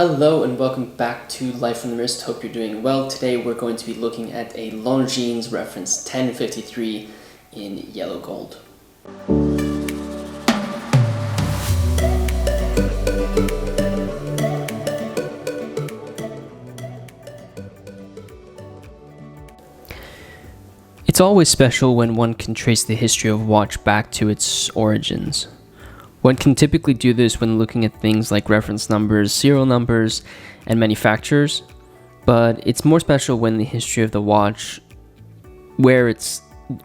Hello and welcome back to Life from the Wrist. Hope you're doing well. Today we're going to be looking at a Longines reference 1053 in yellow gold. It's always special when one can trace the history of a watch back to its origins. One can typically do this when looking at things like reference numbers, serial numbers, and manufacturers, but it's more special when the history of the watch, where it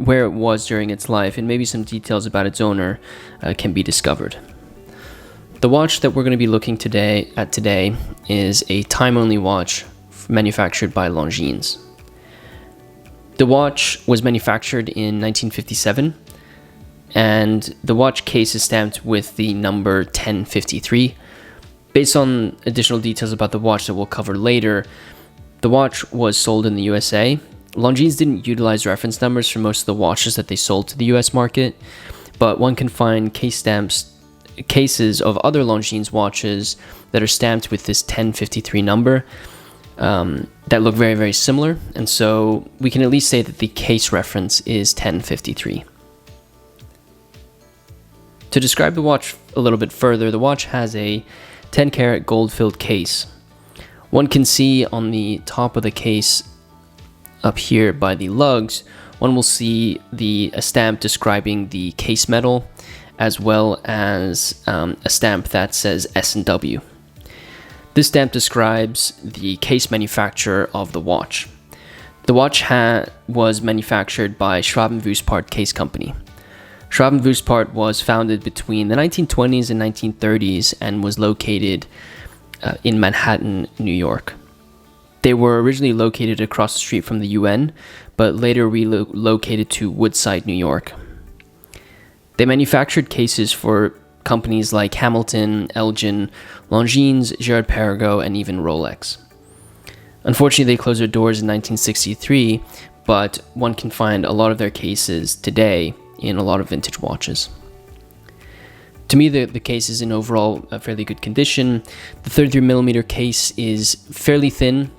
was during its life, and maybe some details about its owner can be discovered. The watch that we're going to be looking at today is a time-only watch manufactured by Longines. The watch was manufactured in 1957. And the watch case is stamped with the number 1053. Based on additional details about the watch that we'll cover later, the watch was sold in the USA. Longines didn't utilize reference numbers for most of the watches that they sold to the US market, but one can find cases of other Longines watches that are stamped with this 1053 number that look very, very similar. And so we can at least say that the case reference is 1053. To describe the watch a little bit further, the watch has a 10-karat gold-filled case. One can see on the top of the case up here by the lugs, one will see a stamp describing the case metal, as well as a stamp that says S&W. This stamp describes the case manufacturer of the watch. The watch was manufactured by Schwab & Wuestphart Case Company. Schwab & Wuestphart was founded between the 1920s and 1930s and was located in Manhattan, New York. They were originally located across the street from the UN, but later relocated to Woodside, New York. They manufactured cases for companies like Hamilton, Elgin, Longines, Girard-Perregaux, and even Rolex. Unfortunately, they closed their doors in 1963, but one can find a lot of their cases today in a lot of vintage watches. To me, the case is in overall a fairly good condition. The 33mm case is fairly thin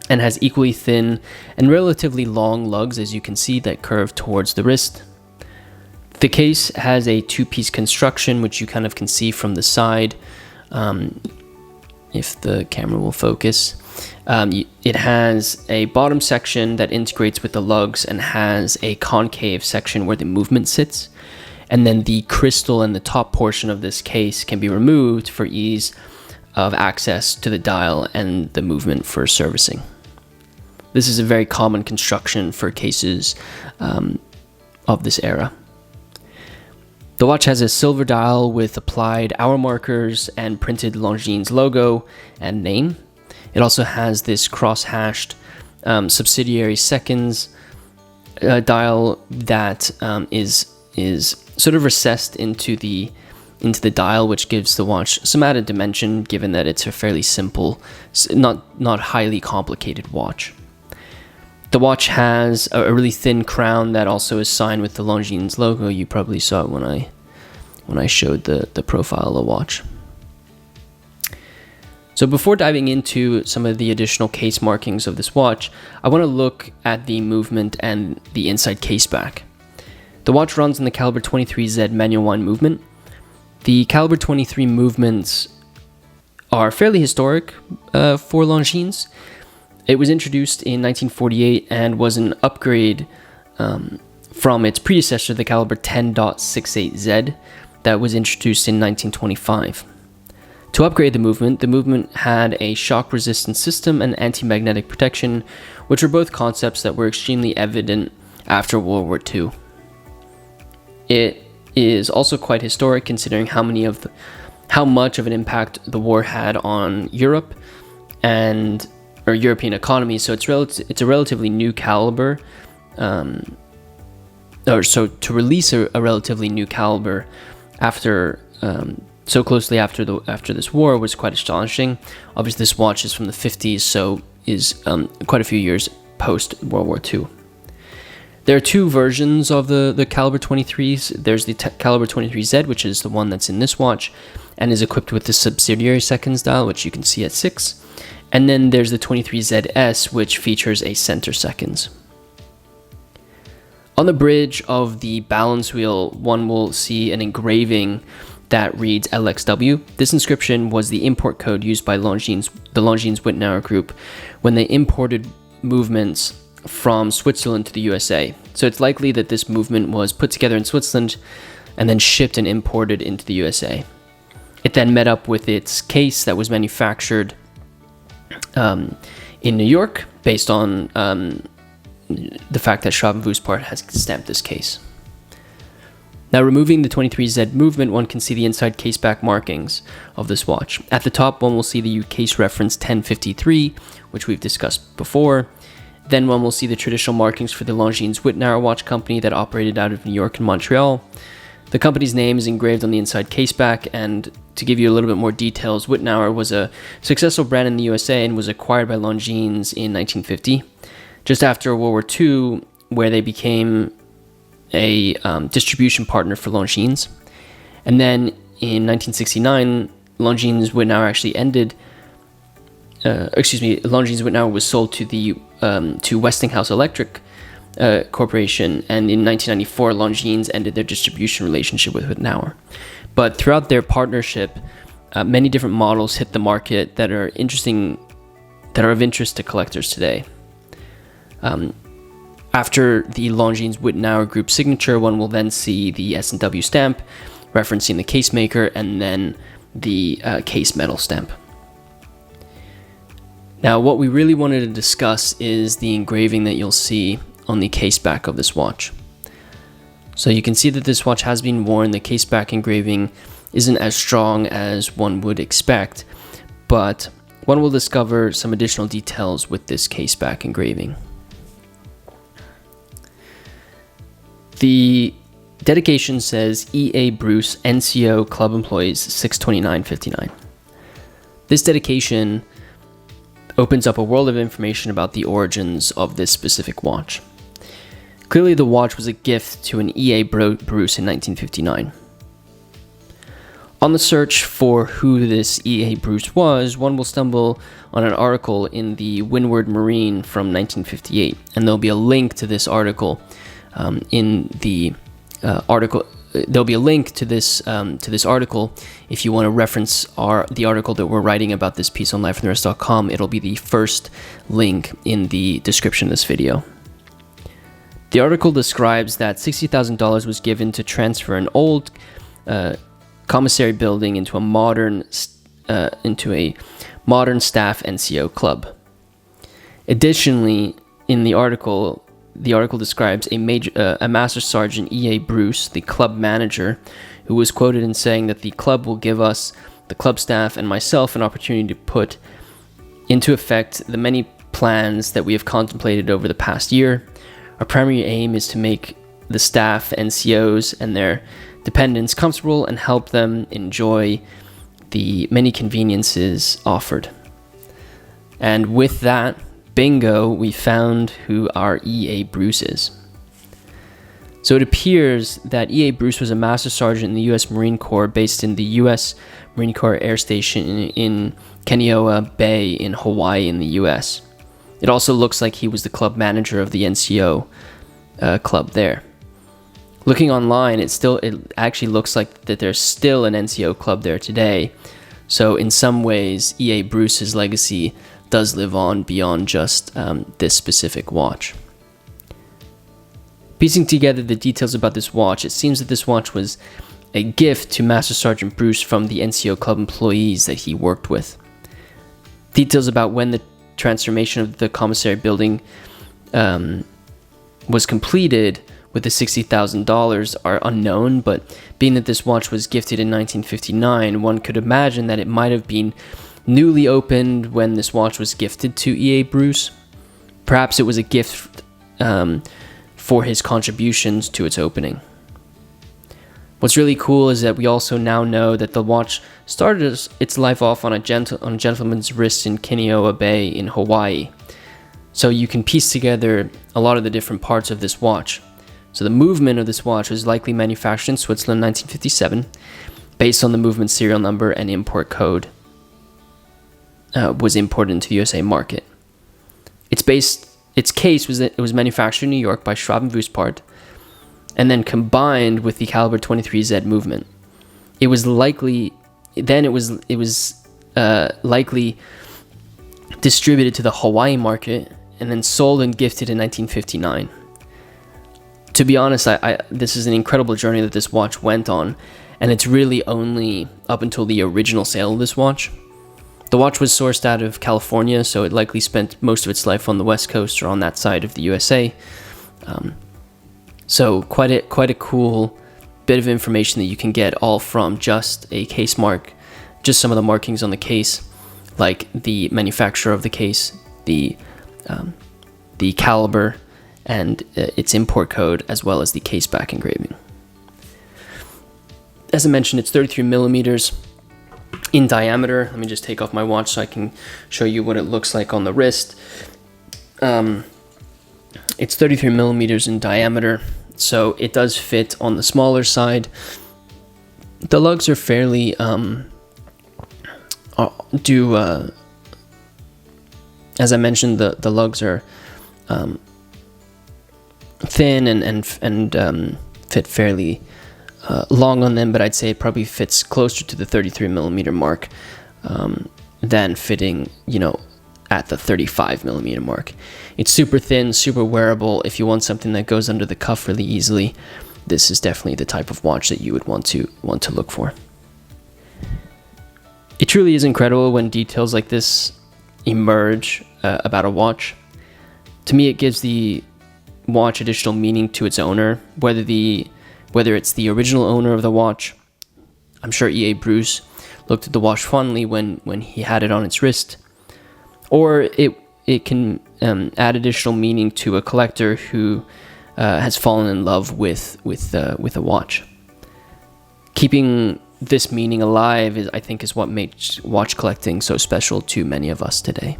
and has equally thin and relatively long lugs, as you can see, that curve towards the wrist. The case has a two-piece construction, which you kind of can see from the side, if the camera will focus. It has a bottom section that integrates with the lugs and has a concave section where the movement sits. And then the crystal in the top portion of this case can be removed for ease of access to the dial and the movement for servicing. This is a very common construction for cases of this era. The watch has a silver dial with applied hour markers and printed Longines logo and name. It also has this cross-hashed subsidiary seconds dial that is sort of recessed into the dial, which gives the watch some added dimension, given that it's a fairly simple, not highly complicated watch. The watch has a really thin crown that also is signed with the Longines logo. You probably saw it when I showed the profile of the watch. So before diving into some of the additional case markings of this watch, I want to look at the movement and the inside case back. The watch runs in the caliber 23Z manual wind movement. The caliber 23 movements are fairly historic for Longines. It was introduced in 1948 and was an upgrade from its predecessor, the caliber 10.68Z, that was introduced in 1925. To upgrade the movement had a shock-resistant system and anti-magnetic protection, which were both concepts that were extremely evident after World War II. It is also quite historic, considering how much of an impact the war had on Europe or European economy. So it's a relatively new caliber, so to release a relatively new caliber after so closely after this war was quite astonishing. Obviously, this watch is from the 50s, so is quite a few years post World War II. There are two versions of the Caliber 23s. There's the Caliber 23Z, which is the one that's in this watch, and is equipped with the subsidiary seconds dial, which you can see at 6. And then there's the 23ZS, which features a center seconds. On the bridge of the balance wheel, one will see an engraving that reads LXW. This inscription was the import code used by Longines, the Longines Wittnauer group, when they imported movements from Switzerland to the USA. So it's likely that this movement was put together in Switzerland and then shipped and imported into the USA. It then met up with its case that was manufactured in New York, based on the fact that Schadenwußpart has stamped this case. Now, removing the 23Z movement, one can see the inside case back markings of this watch. At the top, one will see the case reference 1053, which we've discussed before. Then one will see the traditional markings for the Longines Wittnauer watch company that operated out of New York and Montreal. The company's name is engraved on the inside caseback, and to give you a little bit more details, Wittnauer was a successful brand in the USA and was acquired by Longines in 1950, just after World War II, where they became a distribution partner for Longines. And then in 1969, Longines Wittnauer actually ended. Longines Wittnauer was sold to Westinghouse Electric Corporation, and in 1994, Longines ended their distribution relationship with Wittnauer. But throughout their partnership, many different models hit the market that are of interest to collectors today. After the Longines Wittnauer group signature, one will then see the S&W stamp referencing the case maker, and then the case metal stamp. Now, what we really wanted to discuss is the engraving that you'll see on the case back of this watch. So you can see that this watch has been worn. The case back engraving isn't as strong as one would expect, but one will discover some additional details with this case back engraving. The dedication says E.A. Bruce, NCO Club Employees 62959. This dedication opens up a world of information about the origins of this specific watch. Clearly, the watch was a gift to an E.A. Bruce in 1959. On the search for who this E.A. Bruce was, one will stumble on an article in the Windward Marine from 1958, and there'll be a link to this article in the article. There'll be a link to this article if you want to reference the article that we're writing about this piece on lifefromtherest.com. It'll be the first link in the description of this video. The article describes that $60,000 was given to transfer an old commissary building into a modern staff NCO club. Additionally, in the article describes a Master Sergeant E.A. Bruce, the club manager, who was quoted in saying that the club will give us, the club staff and myself, an opportunity to put into effect the many plans that we have contemplated over the past year. Our primary aim is to make the staff, NCOs, and their dependents comfortable and help them enjoy the many conveniences offered. And with that, bingo, we found who our E.A. Bruce is. So it appears that E.A. Bruce was a Master Sergeant in the U.S. Marine Corps based in the U.S. Marine Corps Air Station in Kaneohe Bay in Hawaii in the U.S. It also looks like he was the club manager of the NCO club there. Looking online, it actually looks like that there's still an NCO club there today. So in some ways, E.A. Bruce's legacy does live on beyond just this specific watch. Piecing together the details about this watch, it seems that this watch was a gift to Master Sergeant Bruce from the NCO club employees that he worked with. Details about when the transformation of the commissary building was completed with the $60,000 are unknown, but being that this watch was gifted in 1959, one could imagine that it might have been newly opened when this watch was gifted to E.A. Bruce. Perhaps it was a gift for his contributions to its opening. What's really cool is that we also now know that the watch started its life off on a gentleman's wrist in Kaneohe Bay in Hawaii. So you can piece together a lot of the different parts of this watch. So the movement of this watch was likely manufactured in Switzerland in 1957, based on the movement serial number and import code was imported into the USA market. Its case was that it was manufactured in New York by Schwab and Vuspart, and then combined with the caliber 23Z movement. It was likely likely distributed to the Hawaii market and then sold and gifted in 1959. To be honest, this is an incredible journey that this watch went on, and it's really only up until the original sale of this watch. The watch was sourced out of California, so it likely spent most of its life on the West Coast or on that side of the USA. So quite a cool bit of information that you can get all from just a case mark, just some of the markings on the case, like the manufacturer of the case, the caliber, and its import code, as well as the case back engraving. As I mentioned, it's 33 millimeters in diameter. Let me just take off my watch so I can show you what it looks like on the wrist. It's 33 millimeters in diameter, so it does fit on the smaller side. The lugs are fairly as I mentioned, the lugs are thin and fit fairly long on them, but I'd say it probably fits closer to the 33 millimeter mark than fitting, at the 35 millimeter mark. It's super thin, super wearable. If you want something that goes under the cuff really easily, this is definitely the type of watch that you would want to look for. It truly is incredible when details like this emerge about a watch. To me, it gives the watch additional meaning to its owner, whether it's the original owner of the watch. I'm sure E.A. Bruce looked at the watch fondly when he had it on its wrist, or it can add additional meaning to a collector who has fallen in love with a watch. Keeping this meaning alive I think is what makes watch collecting so special to many of us today.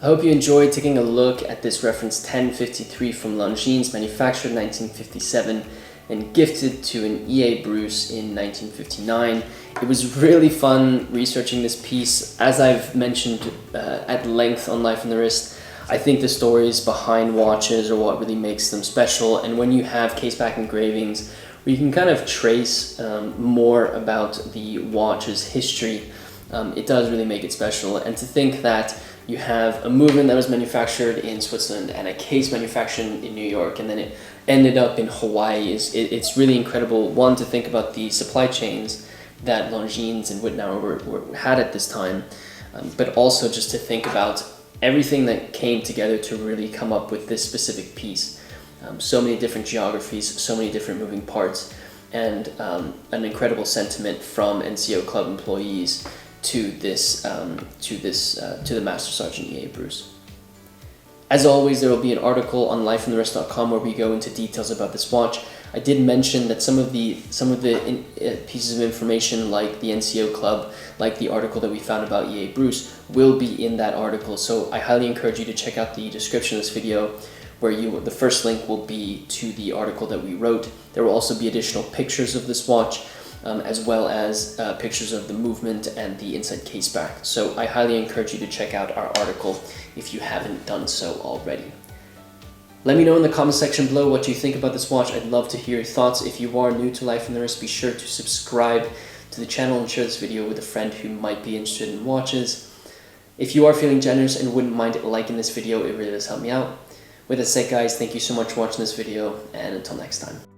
I hope you enjoyed taking a look at this reference 1053 from Longines, manufactured in 1957 and gifted to an E.A. Bruce in 1959. It was really fun researching this piece. As I've mentioned at length on Life on the Wrist, I think the stories behind watches are what really makes them special, and when you have caseback engravings where you can kind of trace more about the watch's history, it does really make it special. And to think that you have a movement that was manufactured in Switzerland and a case manufactured in New York, and then it ended up in Hawaii, it's really incredible. One, to think about the supply chains that Longines and Wittnauer had at this time, but also just to think about everything that came together to really come up with this specific piece. So many different geographies, so many different moving parts, and an incredible sentiment from NCO Club employees to the Master Sergeant E.A. Bruce. As always, there will be an article on lifeonthewrist.com where we go into details about this watch. I did mention that some of the pieces of information, like the NCO Club, like the article that we found about E.A. Bruce, will be in that article. So I highly encourage you to check out the description of this video, where the first link will be to the article that we wrote. There will also be additional pictures of this watch, as well as pictures of the movement and the inside case back. So I highly encourage you to check out our article if you haven't done so already. Let me know in the comment section below what you think about this watch. I'd love to hear your thoughts. If you are new to Life on the Wrist, be sure to subscribe to the channel and share this video with a friend who might be interested in watches. If you are feeling generous and wouldn't mind liking this video, it really does help me out. With that said, guys, thank you so much for watching this video, and until next time.